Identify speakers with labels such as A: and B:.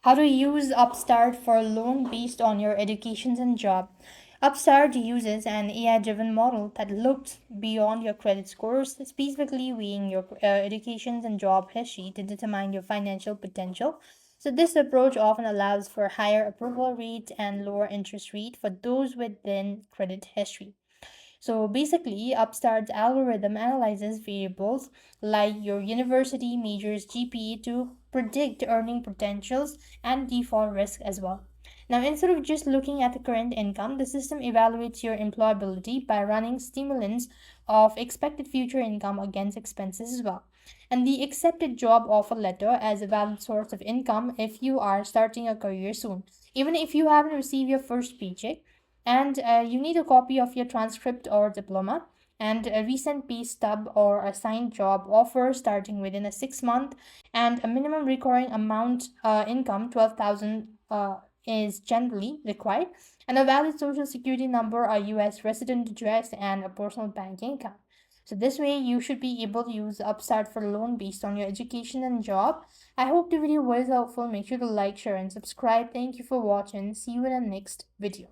A: How to use Upstart for a loan based on your education and job. Upstart uses an AI-driven model that looks beyond your credit scores, specifically weighing your education and job history to determine your financial potential. So this approach often allows for higher approval rate and lower interest rate for those with thin credit history. So basically, Upstart's algorithm analyzes variables like your university major's GPA to predict earning potentials and default risk as well. Now, instead of just looking at the current income, the system evaluates your employability by running stimulants of expected future income against expenses as well. And the accepted job offer letter as a valid source of income if you are starting a career soon. Even if you haven't received your first paycheck, and you need a copy of your transcript or diploma and a recent pay stub or a signed job offer starting within a 6 month and a minimum recurring amount income 12,000 is generally required, and a valid social security number, a US resident address, and a personal banking account. So this way you should be able to use Upstart for a loan based on your education and job. I hope the video was helpful. Make sure to like, share, and subscribe. Thank you for watching. See you in the next video.